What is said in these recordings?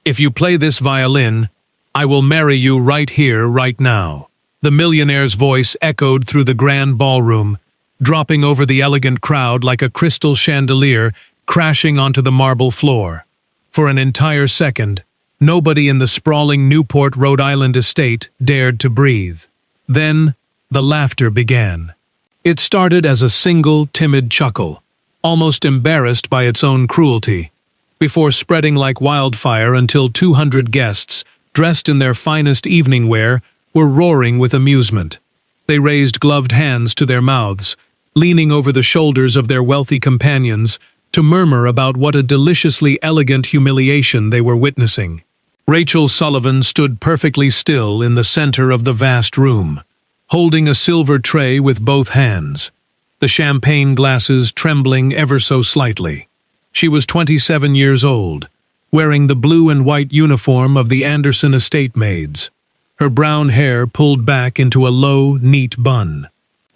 If you play this violin, I will marry you right here, right now." The millionaire's voice echoed through the grand ballroom, dropping over the elegant crowd like a crystal chandelier crashing onto the marble floor. For an entire second, nobody in the sprawling Newport, Rhode Island estate dared to breathe. Then, the laughter began. It started as a single, timid chuckle, almost embarrassed by its own cruelty, before spreading like wildfire until 200 guests, dressed in their finest evening wear, were roaring with amusement. They raised gloved hands to their mouths, leaning over the shoulders of their wealthy companions to murmur about what a deliciously elegant humiliation they were witnessing. Rachel Sullivan stood perfectly still in the center of the vast room, holding a silver tray with both hands, the champagne glasses trembling ever so slightly. She was 27 years old, wearing the blue and white uniform of the Anderson estate maids, her brown hair pulled back into a low, neat bun.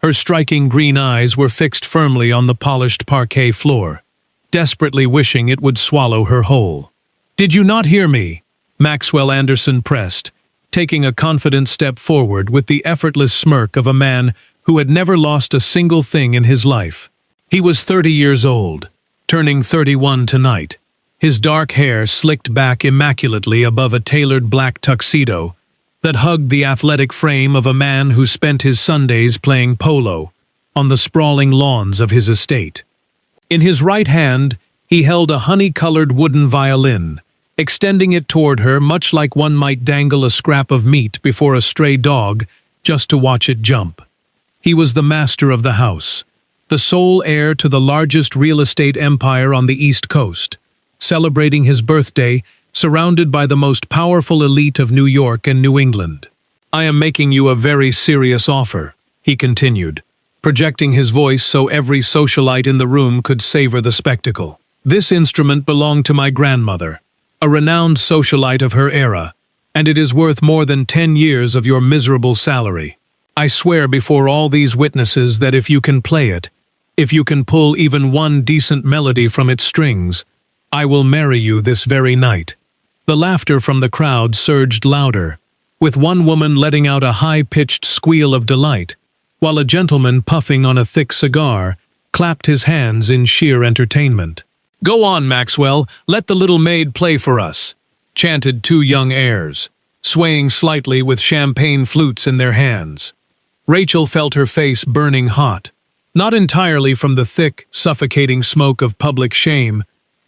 Her striking green eyes were fixed firmly on the polished parquet floor, desperately wishing it would swallow her whole. "Did you not hear me?" Maxwell Anderson pressed, taking a confident step forward with the effortless smirk of a man who had never lost a single thing in his life. He was 30 years old, turning 31 tonight, his dark hair slicked back immaculately above a tailored black tuxedo that hugged the athletic frame of a man who spent his Sundays playing polo on the sprawling lawns of his estate. In his right hand, he held a honey-colored wooden violin, extending it toward her much like one might dangle a scrap of meat before a stray dog just to watch it jump. He was the master of the house, the sole heir to the largest real estate empire on the East Coast, celebrating his birthday surrounded by the most powerful elite of New York and New England. "I am making you a very serious offer," he continued, projecting his voice so every socialite in the room could savor the spectacle. "This instrument belonged to my grandmother, a renowned socialite of her era, and it is worth more than 10 years of your miserable salary. I swear before all these witnesses that if you can play it, if you can pull even one decent melody from its strings, I will marry you this very night." The laughter from the crowd surged louder, with one woman letting out a high-pitched squeal of delight, while a gentleman puffing on a thick cigar clapped his hands in sheer entertainment. "Go on, Maxwell, let the little maid play for us," chanted two young heirs, swaying slightly with champagne flutes in their hands. Rachel felt her face burning hot, not entirely from the thick, suffocating smoke of public shame,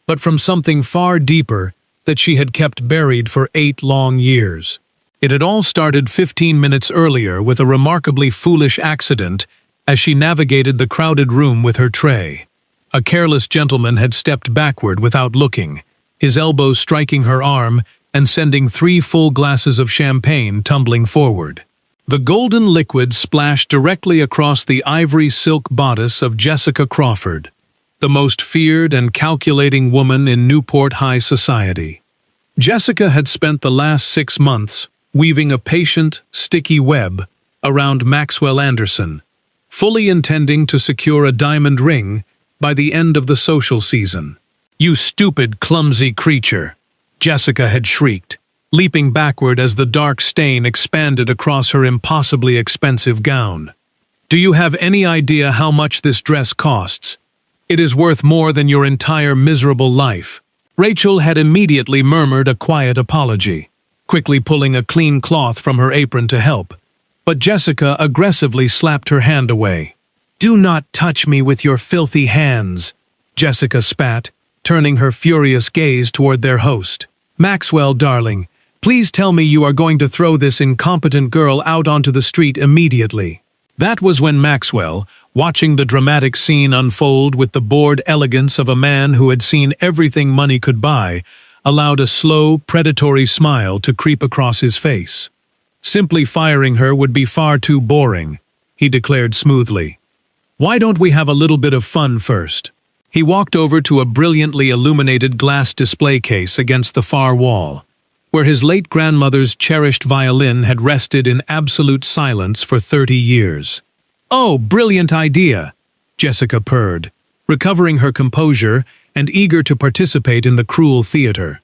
but from something far deeper that she had kept buried for 8 long years. It had all started 15 minutes earlier with a remarkably foolish accident as she navigated the crowded room with her tray. A careless gentleman had stepped backward without looking, his elbow striking her arm and sending 3 full glasses of champagne tumbling forward. The golden liquid splashed directly across the ivory silk bodice of Jessica Crawford, the most feared and calculating woman in Newport high society. Jessica had spent the last 6 months weaving a patient, sticky web around Maxwell Anderson, fully intending to secure a diamond ring by the end of the social season. "You stupid, clumsy creature," Jessica had shrieked, leaping backward as the dark stain expanded across her impossibly expensive gown. "Do you have any idea how much this dress costs? It is worth more than your entire miserable life." Rachel had immediately murmured a quiet apology, quickly pulling a clean cloth from her apron to help, but Jessica aggressively slapped her hand away. "Do not touch me with your filthy hands," Jessica spat, turning her furious gaze toward their host. "Maxwell, darling, please tell me you are going to throw this incompetent girl out onto the street immediately." That was when Maxwell, watching the dramatic scene unfold with the bored elegance of a man who had seen everything money could buy, allowed a slow, predatory smile to creep across his face. "Simply firing her would be far too boring," he declared smoothly. "Why don't we have a little bit of fun first?" He walked over to a brilliantly illuminated glass display case against the far wall, where his late grandmother's cherished violin had rested in absolute silence for 30 years. "Oh, brilliant idea," Jessica purred, recovering her composure and eager to participate in the cruel theater.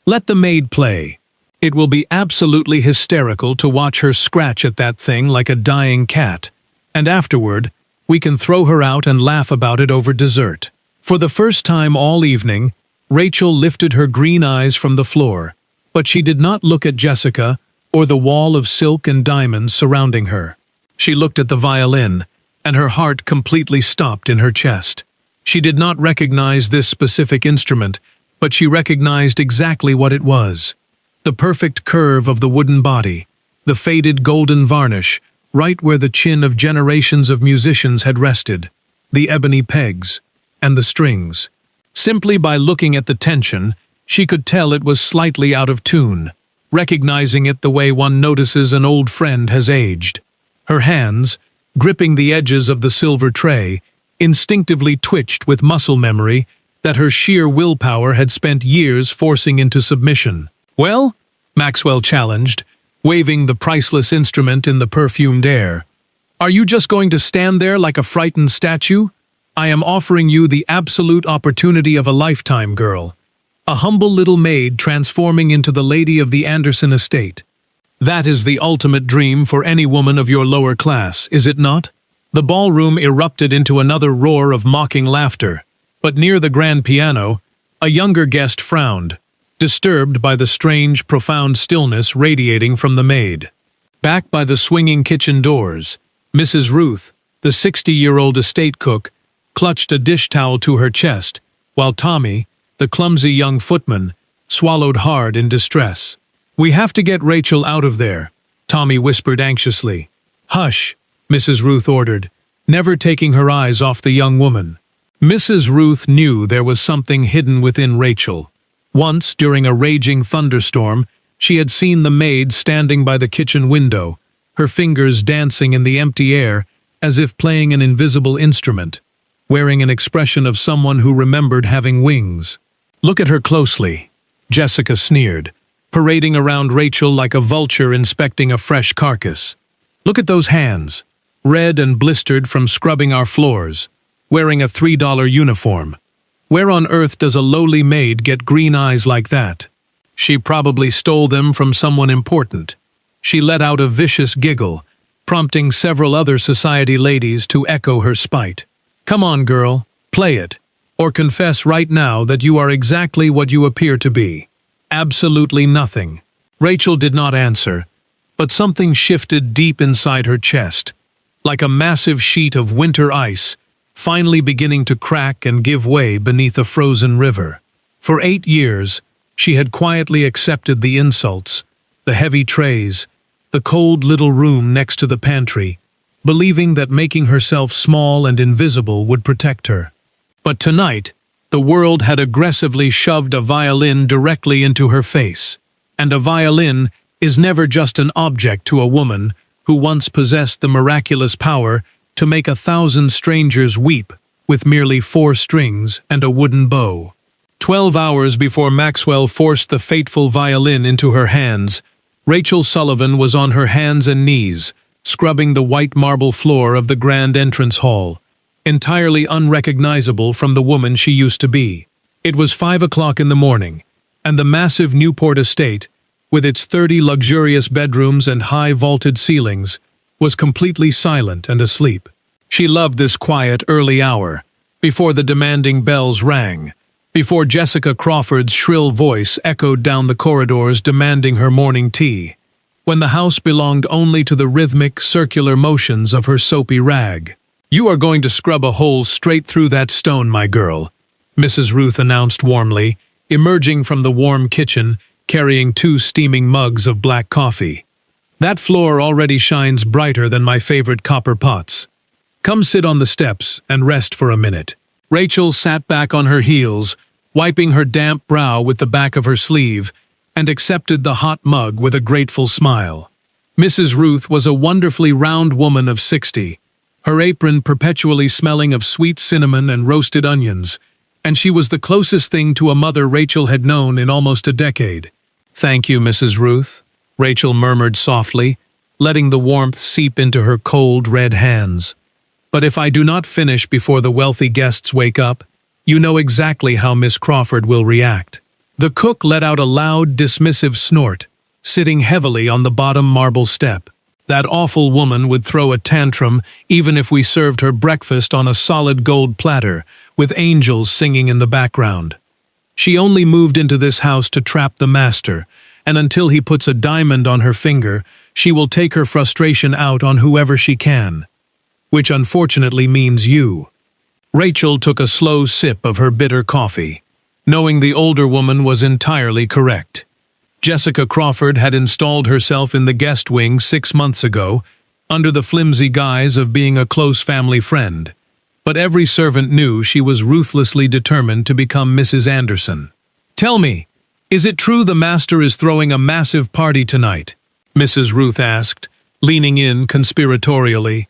Let the maid play. It will be absolutely hysterical to watch her scratch at that thing like a dying cat. And afterward, we can throw her out and laugh about it over dessert." For the first time all evening, Rachel lifted her green eyes from the floor, but she did not look at Jessica or the wall of silk and diamonds surrounding her. She looked at the violin, and her heart completely stopped in her chest. She did not recognize this specific instrument, but she recognized exactly what it was. The perfect curve of the wooden body, the faded golden varnish, right where the chin of generations of musicians had rested, the ebony pegs, and the strings. Simply by looking at the tension, she could tell it was slightly out of tune, recognizing it the way one notices an old friend has aged. Her hands, gripping the edges of the silver tray, instinctively twitched with muscle memory that her sheer willpower had spent years forcing into submission. "Well?" Maxwell challenged, waving the priceless instrument in the perfumed air. "Are you just going to stand there like a frightened statue? I am offering you the absolute opportunity of a lifetime, girl. A humble little maid transforming into the lady of the Anderson estate. That is the ultimate dream for any woman of your lower class, is it not?" The ballroom erupted into another roar of mocking laughter, but near the grand piano, a younger guest frowned, disturbed by the strange, profound stillness radiating from the maid. Back by the swinging kitchen doors, Mrs. Ruth, the 60-year-old estate cook, clutched a dish towel to her chest, while Tommy, the clumsy young footman, swallowed hard in distress. "We have to get Rachel out of there," Tommy whispered anxiously. "Hush," Mrs. Ruth ordered, never taking her eyes off the young woman. Mrs. Ruth knew there was something hidden within Rachel. Once, during a raging thunderstorm, she had seen the maid standing by the kitchen window, her fingers dancing in the empty air as if playing an invisible instrument, wearing an expression of someone who remembered having wings. "Look at her closely," Jessica sneered, parading around Rachel like a vulture inspecting a fresh carcass. "Look at those hands, red and blistered from scrubbing our floors, wearing a $3 uniform. Where on earth does a lowly maid get green eyes like that?" She probably stole them from someone important. She let out a vicious giggle, prompting several other society ladies to echo her spite. "Come on, girl, play it, or confess right now that you are exactly what you appear to be. Absolutely nothing." Rachel did not answer, but something shifted deep inside her chest, like a massive sheet of winter ice, finally beginning to crack and give way beneath a frozen river. For 8 years, she had quietly accepted the insults, the heavy trays, the cold little room next to the pantry, believing that making herself small and invisible would protect her. But tonight, the world had aggressively shoved a violin directly into her face, and a violin is never just an object to a woman who once possessed the miraculous power to make 1,000 strangers weep with merely 4 strings and a wooden bow. 12 hours before Maxwell forced the fateful violin into her hands, Rachel Sullivan was on her hands and knees, scrubbing the white marble floor of the grand entrance hall, entirely unrecognizable from the woman she used to be. It was 5 o'clock in the morning, and the massive Newport estate, with its 30 luxurious bedrooms and high vaulted ceilings, was completely silent and asleep. She loved this quiet early hour, before the demanding bells rang, before Jessica Crawford's shrill voice echoed down the corridors demanding her morning tea, when the house belonged only to the rhythmic, circular motions of her soapy rag. "You are going to scrub a hole straight through that stone, my girl," Mrs. Ruth announced warmly, emerging from the warm kitchen, carrying 2 steaming mugs of black coffee. "That floor already shines brighter than my favorite copper pots. Come sit on the steps and rest for a minute." Rachel sat back on her heels, wiping her damp brow with the back of her sleeve, and accepted the hot mug with a grateful smile. Mrs. Ruth was a wonderfully round woman of 60, her apron perpetually smelling of sweet cinnamon and roasted onions, and she was the closest thing to a mother Rachel had known in almost a decade. "Thank you, Mrs. Ruth," Rachel murmured softly, letting the warmth seep into her cold, red hands. "But if I do not finish before the wealthy guests wake up, you know exactly how Miss Crawford will react." The cook let out a loud, dismissive snort, sitting heavily on the bottom marble step. That awful woman would throw a tantrum even if we served her breakfast on a solid gold platter, with angels singing in the background. She only moved into this house to trap the master, and until he puts a diamond on her finger, she will take her frustration out on whoever she can. Which unfortunately means you. Rachel took a slow sip of her bitter coffee, knowing the older woman was entirely correct. Jessica Crawford had installed herself in the guest wing 6 months ago, under the flimsy guise of being a close family friend. But every servant knew she was ruthlessly determined to become Mrs. Anderson. "Tell me, is it true the master is throwing a massive party tonight?" Mrs. Ruth asked, leaning in conspiratorially.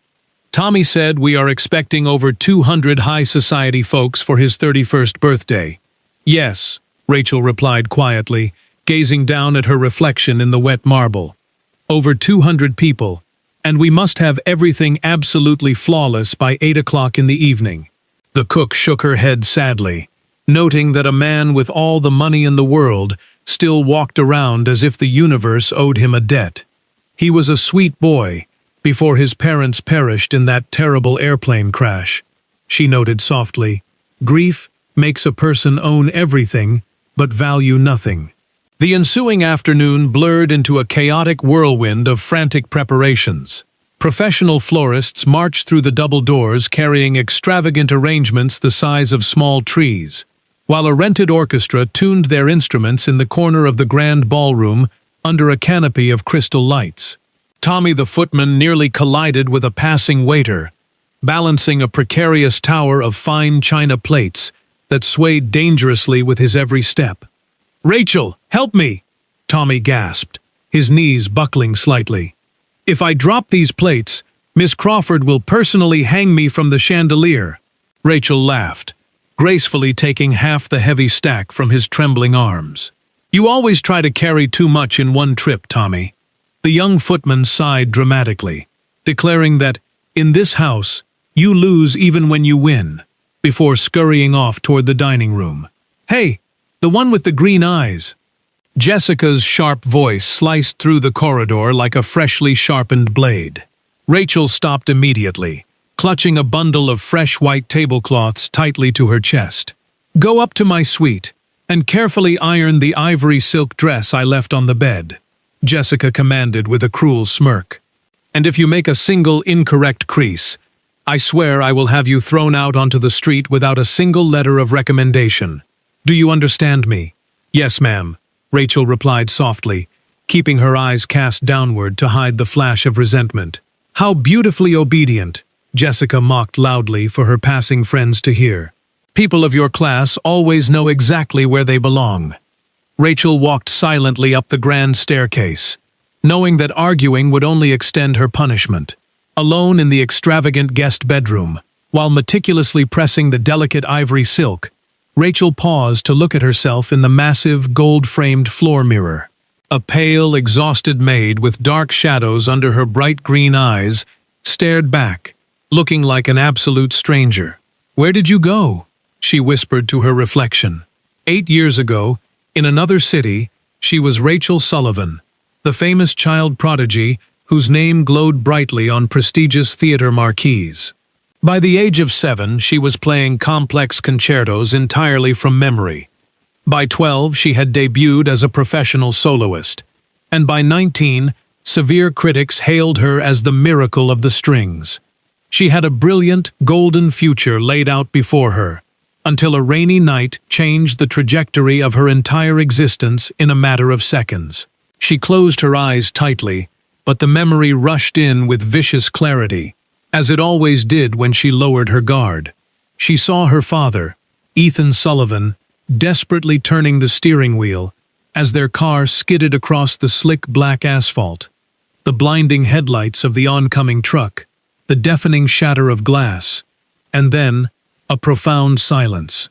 "Tommy said we are expecting over 200 high society folks for his 31st birthday." "Yes," Rachel replied quietly, gazing down at her reflection in the wet marble. "Over 200 people, and we must have everything absolutely flawless by 8 o'clock in the evening." The cook shook her head sadly, noting that a man with all the money in the world still walked around as if the universe owed him a debt. He was a sweet boy, before his parents perished in that terrible airplane crash. She noted softly, "Grief makes a person own everything, but value nothing." The ensuing afternoon blurred into a chaotic whirlwind of frantic preparations. Professional florists marched through the double doors carrying extravagant arrangements the size of small trees, while a rented orchestra tuned their instruments in the corner of the grand ballroom under a canopy of crystal lights. Tommy the footman nearly collided with a passing waiter, balancing a precarious tower of fine china plates that swayed dangerously with his every step. "Rachel, help me!" Tommy gasped, his knees buckling slightly. "If I drop these plates, Miss Crawford will personally hang me from the chandelier." Rachel laughed, gracefully taking half the heavy stack from his trembling arms. "You always try to carry too much in one trip, Tommy." The young footman sighed dramatically, declaring that, in this house, you lose even when you win, before scurrying off toward the dining room. "Hey, the one with the green eyes." Jessica's sharp voice sliced through the corridor like a freshly sharpened blade. Rachel stopped immediately, clutching a bundle of fresh white tablecloths tightly to her chest. "Go up to my suite, and carefully iron the ivory silk dress I left on the bed," Jessica commanded with a cruel smirk. "And if you make a single incorrect crease, I swear I will have you thrown out onto the street without a single letter of recommendation. Do you understand me?" "Yes, ma'am," Rachel replied softly, keeping her eyes cast downward to hide the flash of resentment. "How beautifully obedient," Jessica mocked loudly for her passing friends to hear. "People of your class always know exactly where they belong." Rachel walked silently up the grand staircase, knowing that arguing would only extend her punishment. Alone in the extravagant guest bedroom, while meticulously pressing the delicate ivory silk, Rachel paused to look at herself in the massive, gold-framed floor mirror. A pale, exhausted maid with dark shadows under her bright green eyes stared back, looking like an absolute stranger. "Where did you go?" she whispered to her reflection. 8 years ago, in another city, she was Rachel Sullivan, the famous child prodigy whose name glowed brightly on prestigious theater marquees. By the age of 7, she was playing complex concertos entirely from memory. By 12, she had debuted as a professional soloist, and by 19, severe critics hailed her as the miracle of the strings. She had a brilliant, golden future laid out before her, until a rainy night changed the trajectory of her entire existence in a matter of seconds. She closed her eyes tightly, but the memory rushed in with vicious clarity, as it always did when she lowered her guard. She saw her father, Ethan Sullivan, desperately turning the steering wheel as their car skidded across the slick black asphalt. The blinding headlights of the oncoming truck, the deafening shatter of glass, and then a profound silence.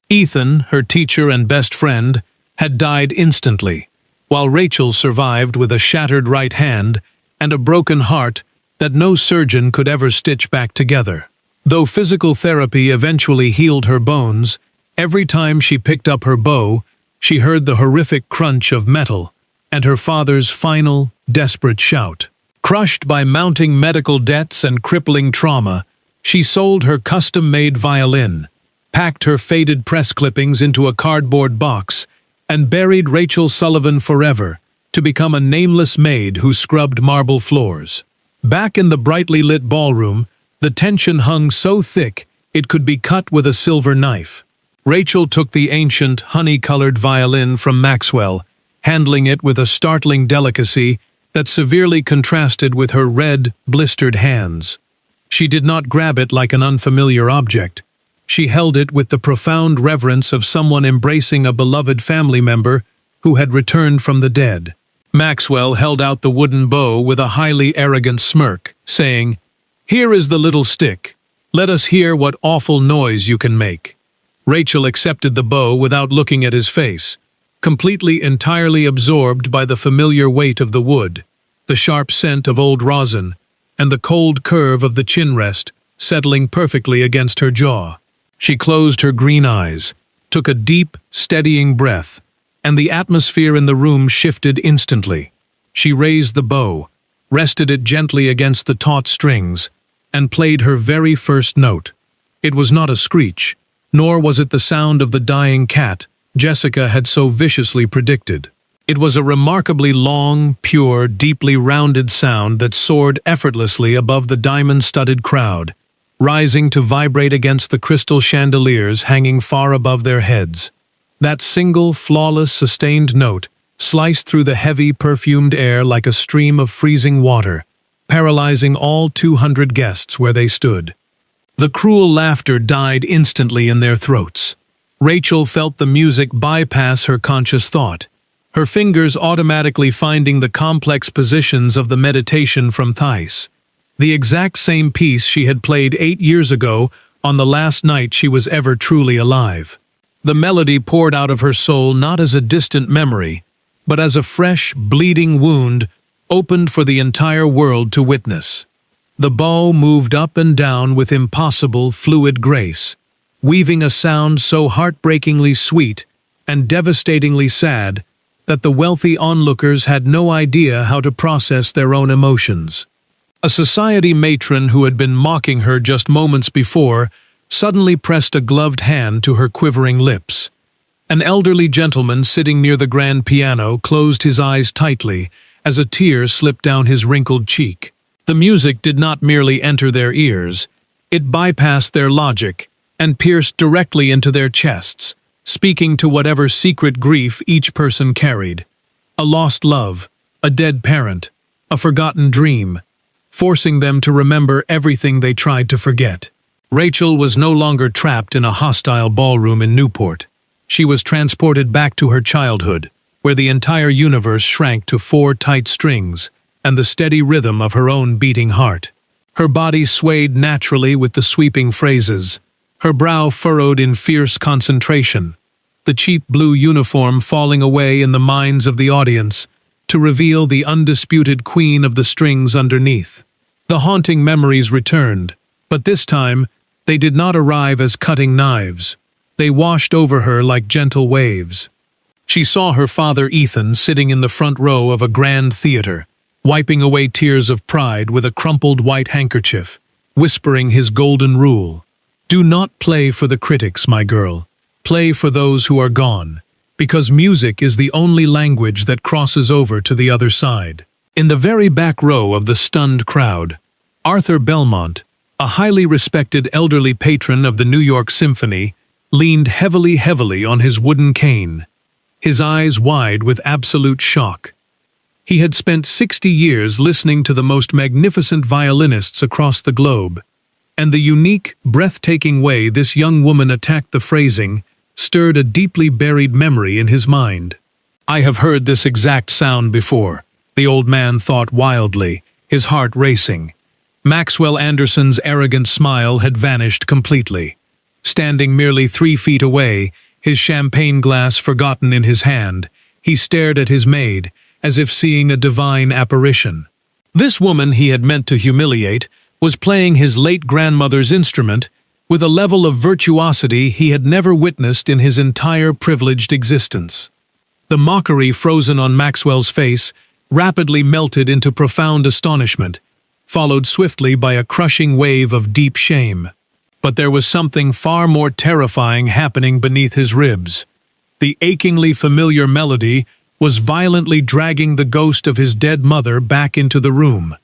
Ethan, her teacher and best friend, had died instantly, while Rachel survived with a shattered right hand and a broken heart that no surgeon could ever stitch back together. Though physical therapy eventually healed her bones, every time she picked up her bow, She heard the horrific crunch of metal and her father's final, desperate shout. Crushed by mounting medical debts and crippling trauma, she sold her custom-made violin, packed her faded press clippings into a cardboard box, and buried Rachel Sullivan forever to become a nameless maid who scrubbed marble floors. Back in the brightly lit ballroom, the tension hung so thick it could be cut with a silver knife. Rachel took the ancient, honey-colored violin from Maxwell, handling it with a startling delicacy that severely contrasted with her red, blistered hands. She did not grab it like an unfamiliar object. She held it with the profound reverence of someone embracing a beloved family member who had returned from the dead. Maxwell held out the wooden bow with a highly arrogant smirk, saying, "Here is the little stick. Let us hear what awful noise you can make." Rachel accepted the bow without looking at his face, entirely absorbed by the familiar weight of the wood, the sharp scent of old rosin, and the cold curve of the chin rest settling perfectly against her jaw. She closed her green eyes, took a deep, steadying breath, and the atmosphere in the room shifted instantly. She raised the bow, rested it gently against the taut strings, and played her very first note. It was not a screech, nor was it the sound of the dying cat Jessica had so viciously predicted. It was a remarkably long, pure, deeply rounded sound that soared effortlessly above the diamond-studded crowd, rising to vibrate against the crystal chandeliers hanging far above their heads. That single, flawless, sustained note sliced through the heavy, perfumed air like a stream of freezing water, paralyzing all 200 guests where they stood. The cruel laughter died instantly in their throats. Rachel felt the music bypass her conscious thought, her fingers automatically finding the complex positions of the meditation from Thais, the exact same piece she had played 8 years ago on the last night she was ever truly alive. The melody poured out of her soul not as a distant memory, but as a fresh, bleeding wound opened for the entire world to witness. The bow moved up and down with impossible, fluid grace, weaving a sound so heartbreakingly sweet and devastatingly sad that the wealthy onlookers had no idea how to process their own emotions. A society matron who had been mocking her just moments before suddenly pressed a gloved hand to her quivering lips. An elderly gentleman sitting near the grand piano closed his eyes tightly as a tear slipped down his wrinkled cheek. The music did not merely enter their ears, it bypassed their logic and pierced directly into their chests, speaking to whatever secret grief each person carried. A lost love, a dead parent, a forgotten dream, forcing them to remember everything they tried to forget. Rachel was no longer trapped in a hostile ballroom in Newport. She was transported back to her childhood, where the entire universe shrank to 4 tight strings and the steady rhythm of her own beating heart. Her body swayed naturally with the sweeping phrases, her brow furrowed in fierce concentration, the cheap blue uniform falling away in the minds of the audience to reveal the undisputed queen of the strings underneath. The haunting memories returned, but this time they did not arrive as cutting knives. They washed over her like gentle waves. She saw her father Ethan sitting in the front row of a grand theater, wiping away tears of pride with a crumpled white handkerchief, whispering his golden rule. "Do not play for the critics, my girl. Play for those who are gone, because music is the only language that crosses over to the other side." In the very back row of the stunned crowd, Arthur Belmont, a highly respected elderly patron of the New York Symphony, leaned heavily on his wooden cane, his eyes wide with absolute shock. He had spent 60 years listening to the most magnificent violinists across the globe, and the unique, breathtaking way this young woman attacked the phrasing stirred a deeply buried memory in his mind. "I have heard this exact sound before," the old man thought wildly, his heart racing. Maxwell Anderson's arrogant smile had vanished completely. Standing merely 3 feet away, his champagne glass forgotten in his hand, he stared at his maid, as if seeing a divine apparition. This woman he had meant to humiliate was playing his late grandmother's instrument, with a level of virtuosity he had never witnessed in his entire privileged existence. The mockery frozen on Maxwell's face rapidly melted into profound astonishment, followed swiftly by a crushing wave of deep shame. But there was something far more terrifying happening beneath his ribs. The achingly familiar melody was violently dragging the ghost of his dead mother back into the room.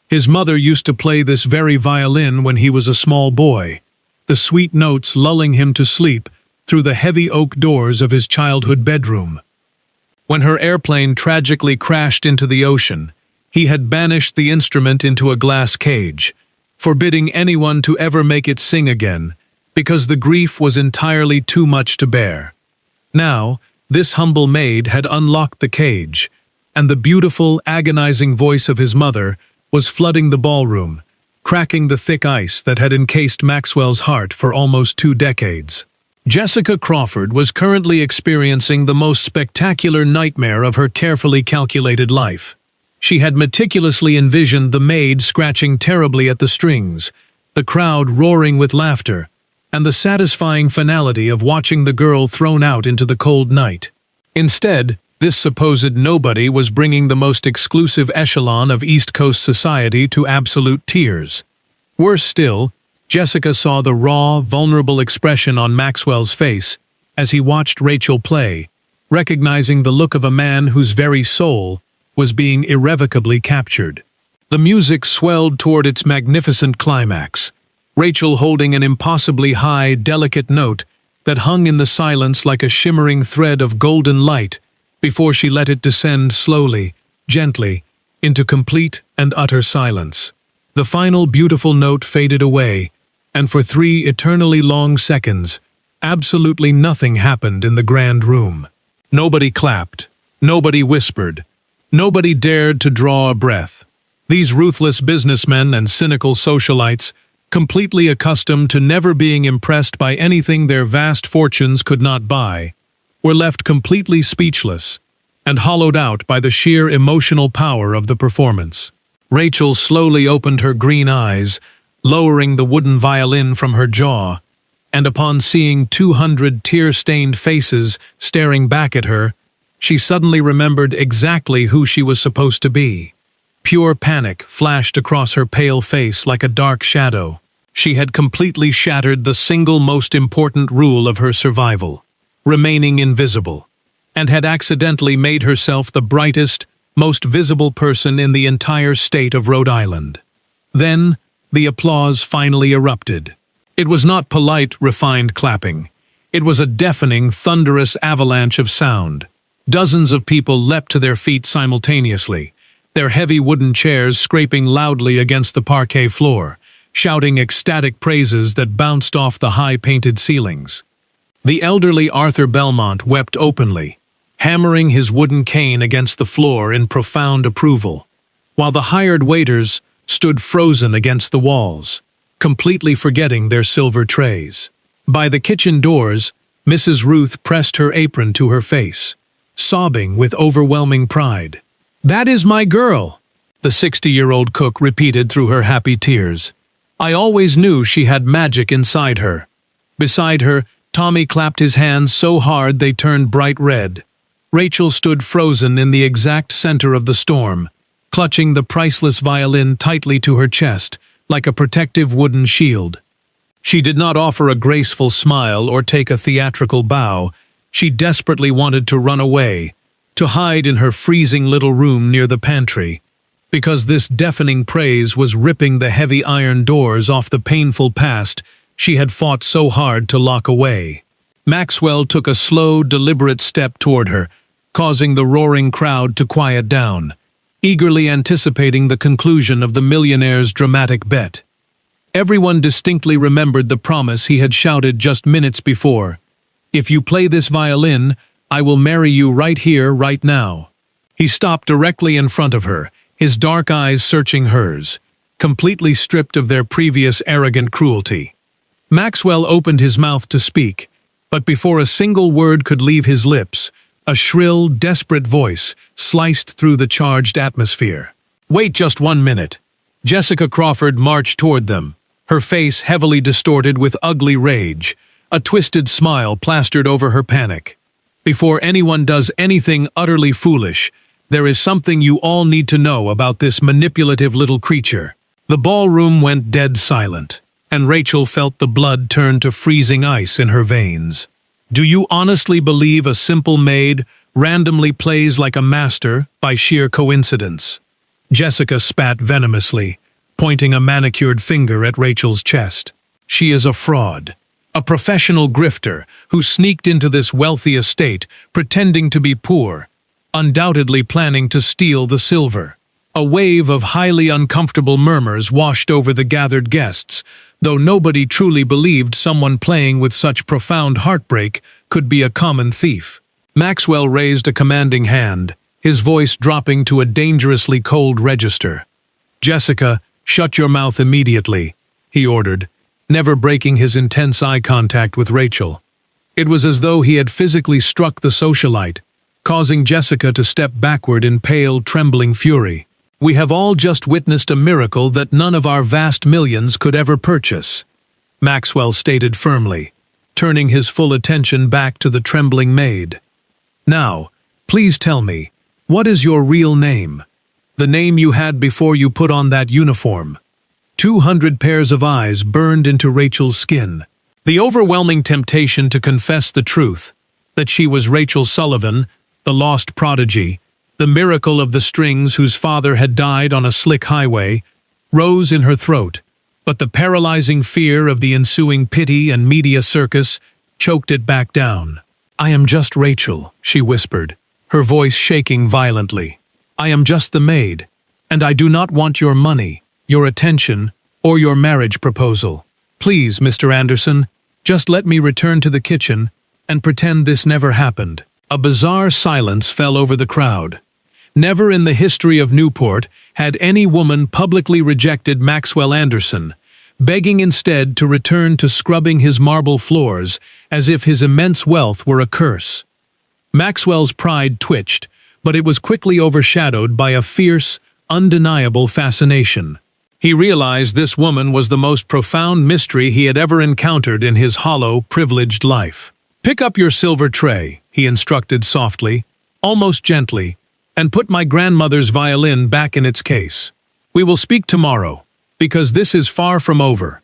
His mother used to play this very violin when he was a small boy, the sweet notes lulling him to sleep through the heavy oak doors of his childhood bedroom. When her airplane tragically crashed into the ocean, he had banished the instrument into a glass cage, forbidding anyone to ever make it sing again, because the grief was entirely too much to bear. Now, this humble maid had unlocked the cage, and the beautiful, agonizing voice of his mother was flooding the ballroom, cracking the thick ice that had encased Maxwell's heart for almost 2 decades. Jessica Crawford was currently experiencing the most spectacular nightmare of her carefully calculated life. She had meticulously envisioned the maid scratching terribly at the strings, the crowd roaring with laughter, and the satisfying finality of watching the girl thrown out into the cold night. Instead, this supposed nobody was bringing the most exclusive echelon of East Coast society to absolute tears. Worse still, Jessica saw the raw, vulnerable expression on Maxwell's face as he watched Rachel play, recognizing the look of a man whose very soul was being irrevocably captured. The music swelled toward its magnificent climax, Rachel holding an impossibly high, delicate note that hung in the silence like a shimmering thread of golden light before she let it descend slowly, gently, into complete and utter silence. The final beautiful note faded away, and for 3 eternally long seconds, absolutely nothing happened in the grand room. Nobody clapped, nobody whispered, nobody dared to draw a breath. These ruthless businessmen and cynical socialites, completely accustomed to never being impressed by anything their vast fortunes could not buy, were left completely speechless and hollowed out by the sheer emotional power of the performance. Rachel slowly opened her green eyes, lowering the wooden violin from her jaw, and upon seeing 200 tear-stained faces staring back at her, she suddenly remembered exactly who she was supposed to be. Pure panic flashed across her pale face like a dark shadow. She had completely shattered the single most important rule of her survival, remaining invisible, and had accidentally made herself the brightest, most visible person in the entire state of Rhode Island. Then, the applause finally erupted. It was not polite, refined clapping. It was a deafening, thunderous avalanche of sound. Dozens of people leapt to their feet simultaneously, their heavy wooden chairs scraping loudly against the parquet floor, shouting ecstatic praises that bounced off the high-painted ceilings. The elderly Arthur Belmont wept openly, hammering his wooden cane against the floor in profound approval, while the hired waiters stood frozen against the walls, completely forgetting their silver trays. By the kitchen doors, Mrs. Ruth pressed her apron to her face, sobbing with overwhelming pride. "That is my girl," the 60-year-old cook repeated through her happy tears. "I always knew she had magic inside her." Beside her, Tommy clapped his hands so hard they turned bright red. Rachel stood frozen in the exact center of the storm, clutching the priceless violin tightly to her chest, like a protective wooden shield. She did not offer a graceful smile or take a theatrical bow. She desperately wanted to run away, to hide in her freezing little room near the pantry, because this deafening praise was ripping the heavy iron doors off the painful past she had fought so hard to lock away. Maxwell took a slow, deliberate step toward her, causing the roaring crowd to quiet down, eagerly anticipating the conclusion of the millionaire's dramatic bet. Everyone distinctly remembered the promise he had shouted just minutes before. "If you play this violin, I will marry you right here, right now." He stopped directly in front of her, his dark eyes searching hers, completely stripped of their previous arrogant cruelty. Maxwell opened his mouth to speak, but before a single word could leave his lips, a shrill, desperate voice sliced through the charged atmosphere. "Wait just 1 minute." Jessica Crawford marched toward them, her face heavily distorted with ugly rage, a twisted smile plastered over her panic. Before anyone does anything utterly foolish, there is something you all need to know about this manipulative little creature. The ballroom went dead silent, and Rachel felt the blood turn to freezing ice in her veins. Do you honestly believe a simple maid randomly plays like a master by sheer coincidence? Jessica spat venomously, pointing a manicured finger at Rachel's chest. She is a fraud, a professional grifter who sneaked into this wealthy estate pretending to be poor, undoubtedly planning to steal the silver. A wave of highly uncomfortable murmurs washed over the gathered guests, though nobody truly believed someone playing with such profound heartbreak could be a common thief. Maxwell raised a commanding hand, his voice dropping to a dangerously cold register. "Jessica, shut your mouth immediately," he ordered, never breaking his intense eye contact with Rachel. It was as though he had physically struck the socialite, causing Jessica to step backward in pale, trembling fury. "We have all just witnessed a miracle that none of our vast millions could ever purchase," Maxwell stated firmly, turning his full attention back to the trembling maid. "Now, please tell me, what is your real name? The name you had before you put on that uniform." 200 pairs of eyes burned into Rachel's skin. The overwhelming temptation to confess the truth, that she was Rachel Sullivan, the lost prodigy, the miracle of the strings whose father had died on a slick highway, rose in her throat, but the paralyzing fear of the ensuing pity and media circus choked it back down. "I am just Rachel," she whispered, her voice shaking violently. "I am just the maid, and I do not want your money, your attention, or your marriage proposal. Please, Mr. Anderson, just let me return to the kitchen and pretend this never happened." A bizarre silence fell over the crowd. Never in the history of Newport had any woman publicly rejected Maxwell Anderson, begging instead to return to scrubbing his marble floors as if his immense wealth were a curse. Maxwell's pride twitched, but it was quickly overshadowed by a fierce, undeniable fascination. He realized this woman was the most profound mystery he had ever encountered in his hollow, privileged life. "Pick up your silver tray," he instructed softly, almost gently, "and put my grandmother's violin back in its case. We will speak tomorrow, because this is far from over."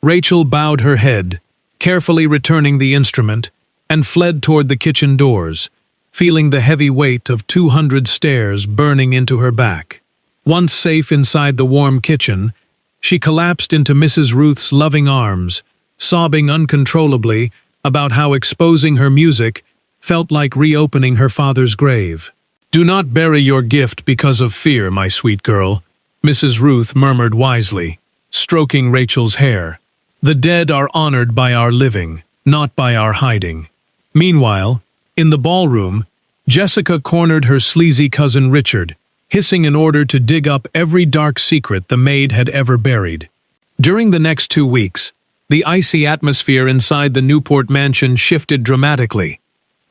Rachel bowed her head, carefully returning the instrument, and fled toward the kitchen doors, feeling the heavy weight of 200 stairs burning into her back. Once safe inside the warm kitchen, she collapsed into Mrs. Ruth's loving arms, sobbing uncontrollably about how exposing her music felt like reopening her father's grave. "Do not bury your gift because of fear, my sweet girl," Mrs. Ruth murmured wisely, stroking Rachel's hair. "The dead are honored by our living, not by our hiding." Meanwhile, in the ballroom, Jessica cornered her sleazy cousin Richard, hissing in order to dig up every dark secret the maid had ever buried. During the next 2 weeks, the icy atmosphere inside the Newport mansion shifted dramatically,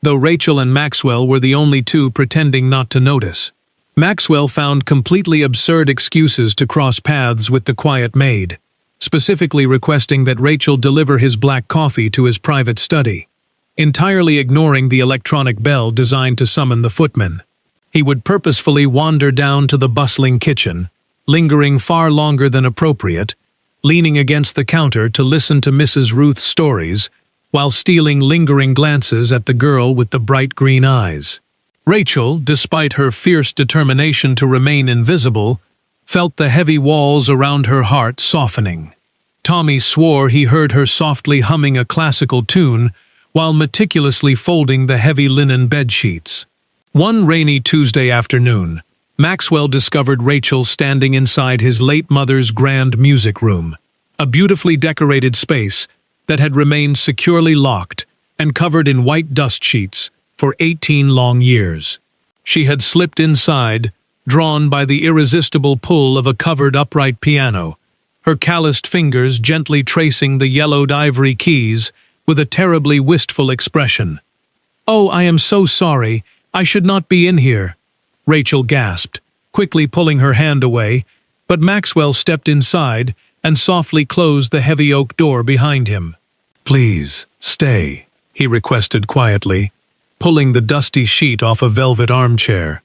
though Rachel and Maxwell were the only two pretending not to notice. Maxwell found completely absurd excuses to cross paths with the quiet maid, specifically requesting that Rachel deliver his black coffee to his private study, entirely ignoring the electronic bell designed to summon the footman. He would purposefully wander down to the bustling kitchen, lingering far longer than appropriate, leaning against the counter to listen to Mrs. Ruth's stories, while stealing lingering glances at the girl with the bright green eyes. Rachel, despite her fierce determination to remain invisible, felt the heavy walls around her heart softening. Tommy swore he heard her softly humming a classical tune while meticulously folding the heavy linen bedsheets. One rainy Tuesday afternoon, Maxwell discovered Rachel standing inside his late mother's grand music room, a beautifully decorated space that had remained securely locked and covered in white dust sheets for 18 long years. She had slipped inside, drawn by the irresistible pull of a covered upright piano, her calloused fingers gently tracing the yellowed ivory keys with a terribly wistful expression. "Oh, I am so sorry. I should not be in here," Rachel gasped, quickly pulling her hand away, but Maxwell stepped inside and softly closed the heavy oak door behind him. "Please, stay," he requested quietly, pulling the dusty sheet off a velvet armchair.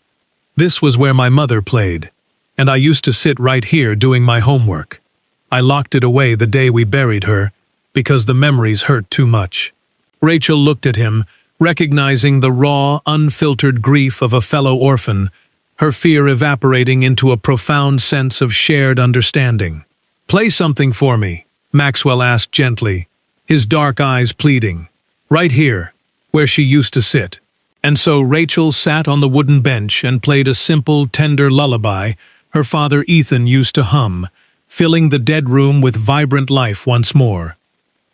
"This was where my mother played, and I used to sit right here doing my homework. I locked it away the day we buried her, because the memories hurt too much." Rachel looked at him, recognizing the raw, unfiltered grief of a fellow orphan, her fear evaporating into a profound sense of shared understanding. "Play something for me," Maxwell asked gently, his dark eyes pleading. "Right here, where she used to sit." And so Rachel sat on the wooden bench and played a simple, tender lullaby her father Ethan used to hum, filling the dead room with vibrant life once more.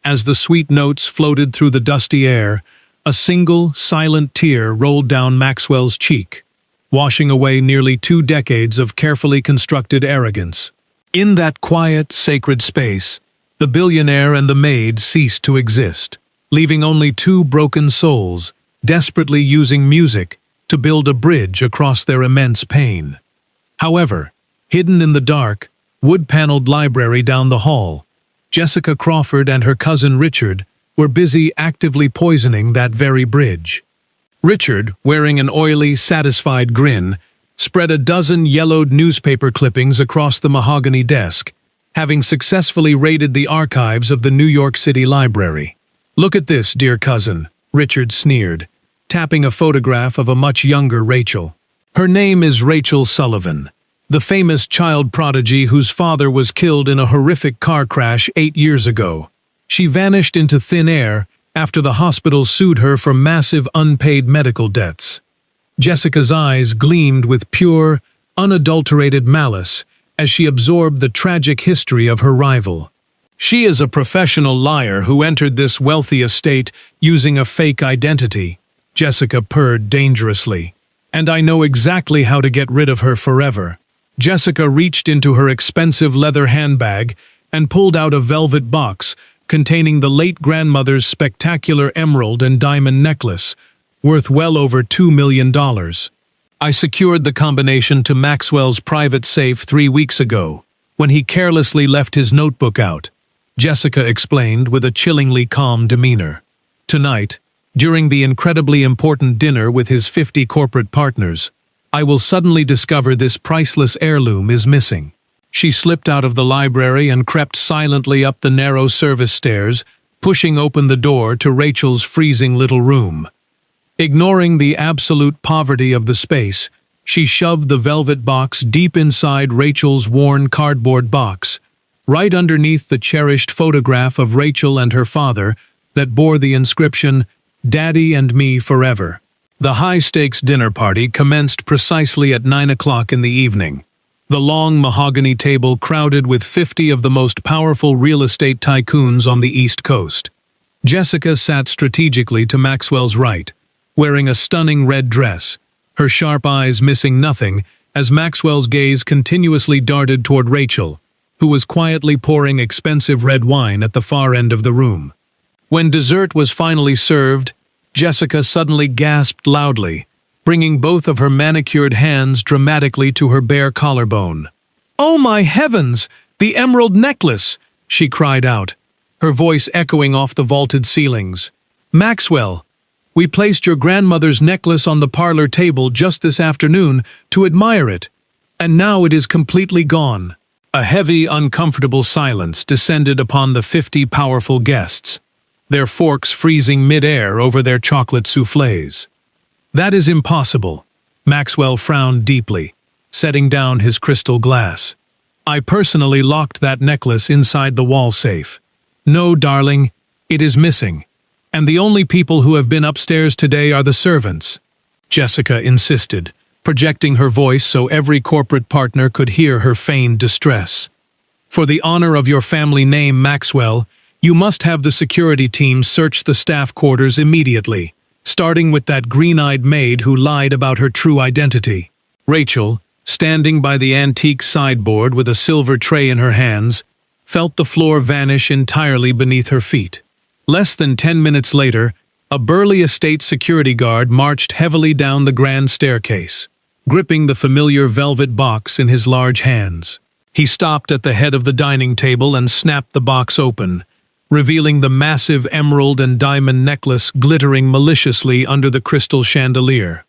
As the sweet notes floated through the dusty air, a single, silent tear rolled down Maxwell's cheek, washing away nearly 2 decades of carefully constructed arrogance. In that quiet, sacred space, the billionaire and the maid ceased to exist, leaving only 2 broken souls, desperately using music to build a bridge across their immense pain. However, hidden in the dark, wood-paneled library down the hall, Jessica Crawford and her cousin Richard were busy actively poisoning that very bridge. Richard, wearing an oily, satisfied grin, spread a dozen yellowed newspaper clippings across the mahogany desk, having successfully raided the archives of the New York City Library. "Look at this, dear cousin," Richard sneered, tapping a photograph of a much younger Rachel. "Her name is Rachel Sullivan, the famous child prodigy whose father was killed in a horrific car crash 8 years ago. She vanished into thin air after the hospital sued her for massive unpaid medical debts." Jessica's eyes gleamed with pure, unadulterated malice as she absorbed the tragic history of her rival. "She is a professional liar who entered this wealthy estate using a fake identity," Jessica purred dangerously. "And I know exactly how to get rid of her forever." Jessica reached into her expensive leather handbag and pulled out a velvet box containing the late grandmother's spectacular emerald and diamond necklace, worth well over $2 million. "I secured the combination to Maxwell's private safe 3 weeks ago, when he carelessly left his notebook out," Jessica explained with a chillingly calm demeanor. "Tonight, during the incredibly important dinner with his 50 corporate partners, I will suddenly discover this priceless heirloom is missing." She slipped out of the library and crept silently up the narrow service stairs, pushing open the door to Rachel's freezing little room. Ignoring the absolute poverty of the space, she shoved the velvet box deep inside Rachel's worn cardboard box, right underneath the cherished photograph of Rachel and her father that bore the inscription, "Daddy and me forever." The high-stakes dinner party commenced precisely at 9 o'clock in the evening. The long mahogany table crowded with 50 of the most powerful real estate tycoons on the East Coast. Jessica sat strategically to Maxwell's right, wearing a stunning red dress, her sharp eyes missing nothing as Maxwell's gaze continuously darted toward Rachel, who was quietly pouring expensive red wine at the far end of the room. When dessert was finally served, Jessica suddenly gasped loudly, bringing both of her manicured hands dramatically to her bare collarbone. "Oh my heavens! The emerald necklace!" she cried out, her voice echoing off the vaulted ceilings. "Maxwell, we placed your grandmother's necklace on the parlor table just this afternoon to admire it, and now it is completely gone." A heavy, uncomfortable silence descended upon the 50 powerful guests, their forks freezing mid-air over their chocolate soufflés. "That is impossible," Maxwell frowned deeply, setting down his crystal glass. "I personally locked that necklace inside the wall safe. No, darling, it is missing, and the only people who have been upstairs today are the servants," Jessica insisted, projecting her voice so every corporate partner could hear her feigned distress. "For the honor of your family name, Maxwell, you must have the security team search the staff quarters immediately, starting with that green-eyed maid who lied about her true identity." Rachel, standing by the antique sideboard with a silver tray in her hands, felt the floor vanish entirely beneath her feet. Less than 10 minutes later, a burly estate security guard marched heavily down the grand staircase, gripping the familiar velvet box in his large hands. He stopped at the head of the dining table and snapped the box open, revealing the massive emerald and diamond necklace glittering maliciously under the crystal chandelier.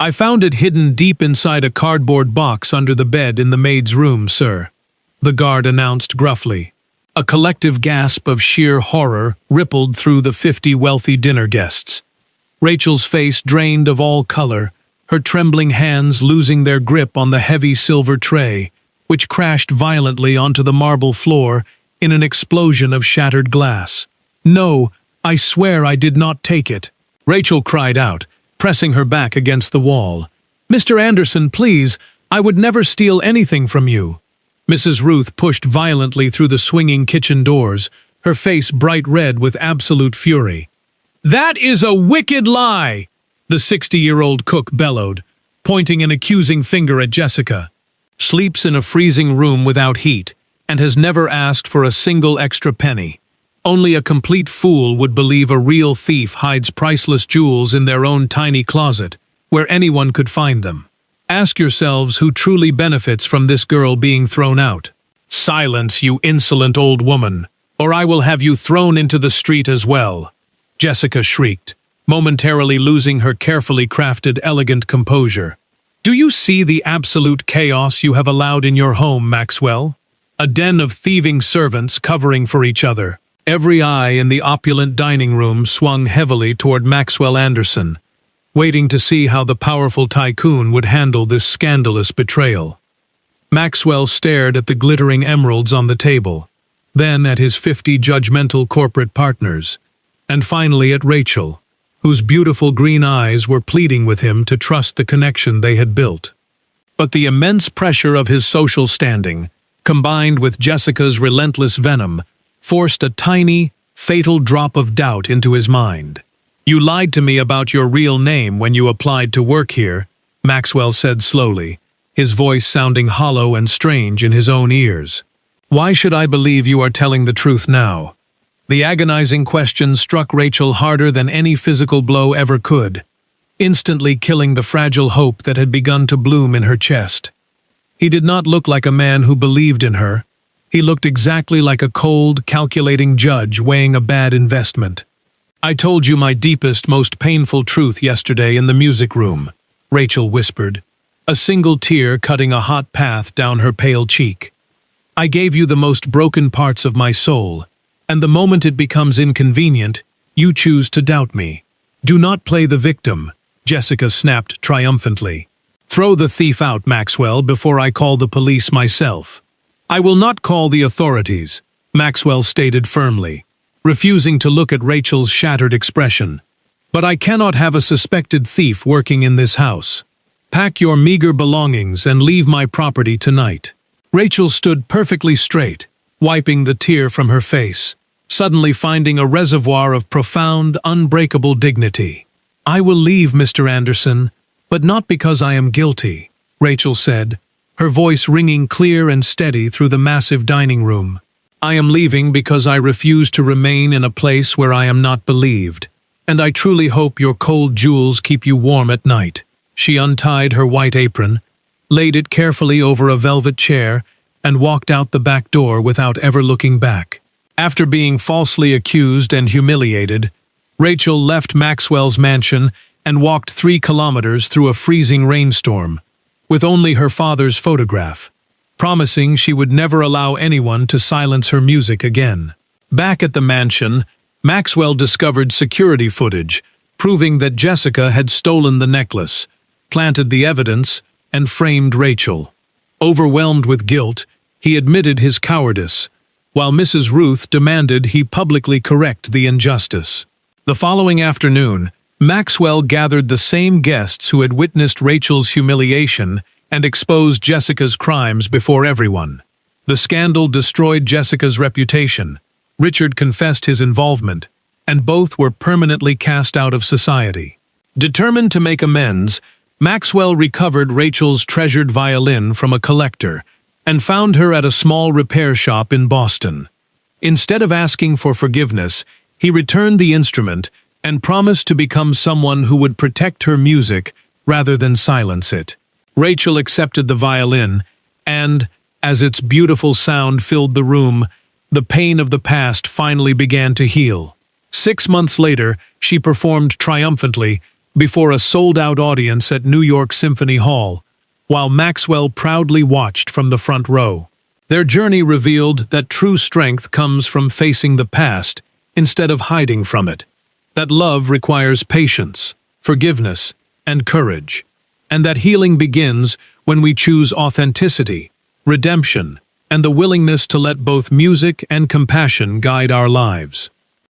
"I found it hidden deep inside a cardboard box under the bed in the maid's room, sir," the guard announced gruffly. A collective gasp of sheer horror rippled through the 50 wealthy dinner guests. Rachel's face drained of all color, her trembling hands losing their grip on the heavy silver tray, which crashed violently onto the marble floor in an explosion of shattered glass. "No, I swear I did not take it," Rachel cried out, pressing her back against the wall. "Mr. Anderson, please, I would never steal anything from you." Mrs. Ruth pushed violently through the swinging kitchen doors, her face bright red with absolute fury. "That is a wicked lie!" the 60-year-old cook bellowed, pointing an accusing finger at Jessica. "Sleeps in a freezing room without heat, and has never asked for a single extra penny. Only a complete fool would believe a real thief hides priceless jewels in their own tiny closet, where anyone could find them. Ask yourselves who truly benefits from this girl being thrown out." "Silence, you insolent old woman, or I will have you thrown into the street as well," Jessica shrieked, momentarily losing her carefully crafted, elegant composure. "Do you see the absolute chaos you have allowed in your home, Maxwell? A den of thieving servants covering for each other." Every eye in the opulent dining room swung heavily toward Maxwell Anderson, waiting to see how the powerful tycoon would handle this scandalous betrayal. Maxwell stared at the glittering emeralds on the table, then at his 50 judgmental corporate partners, and finally at Rachel, whose beautiful green eyes were pleading with him to trust the connection they had built. But the immense pressure of his social standing, combined with Jessica's relentless venom, forced a tiny, fatal drop of doubt into his mind. "You lied to me about your real name when you applied to work here," Maxwell said slowly, his voice sounding hollow and strange in his own ears. "Why should I believe you are telling the truth now?" The agonizing question struck Rachel harder than any physical blow ever could, instantly killing the fragile hope that had begun to bloom in her chest. He did not look like a man who believed in her. He looked exactly like a cold, calculating judge weighing a bad investment. "I told you my deepest, most painful truth yesterday in the music room," Rachel whispered, a single tear cutting a hot path down her pale cheek. "I gave you the most broken parts of my soul, and the moment it becomes inconvenient, you choose to doubt me. Do not play the victim," Jessica snapped triumphantly. "Throw the thief out, Maxwell, before I call the police myself." "I will not call the authorities," Maxwell stated firmly, refusing to look at Rachel's shattered expression. "But I cannot have a suspected thief working in this house. Pack your meager belongings and leave my property tonight." Rachel stood perfectly straight, wiping the tear from her face, suddenly finding a reservoir of profound, unbreakable dignity. "I will leave, Mr. Anderson, but not because I am guilty," Rachel said, her voice ringing clear and steady through the massive dining room. "I am leaving because I refuse to remain in a place where I am not believed, and I truly hope your cold jewels keep you warm at night." She untied her white apron, laid it carefully over a velvet chair, and walked out the back door without ever looking back. After being falsely accused and humiliated, Rachel left Maxwell's mansion and walked 3 kilometers through a freezing rainstorm, with only her father's photograph, promising she would never allow anyone to silence her music again. Back at the mansion, Maxwell discovered security footage, proving that Jessica had stolen the necklace, planted the evidence, and framed Rachel. Overwhelmed with guilt, he admitted his cowardice, while Mrs. Ruth demanded he publicly correct the injustice. The following afternoon, Maxwell gathered the same guests who had witnessed Rachel's humiliation and exposed Jessica's crimes before everyone. The scandal destroyed Jessica's reputation. Richard confessed his involvement, and both were permanently cast out of society. Determined to make amends, Maxwell recovered Rachel's treasured violin from a collector and found her at a small repair shop in Boston. Instead of asking for forgiveness, he returned the instrument and promised to become someone who would protect her music rather than silence it. Rachel accepted the violin and, As its beautiful sound filled the room, the pain of the past finally began to heal. 6 months later, she performed triumphantly before a sold-out audience at New York Symphony Hall, while Maxwell proudly watched from the front row. Their journey revealed that true strength comes from facing the past instead of hiding from it. That love requires patience, forgiveness, and courage. And that healing begins when we choose authenticity, redemption, and the willingness to let both music and compassion guide our lives.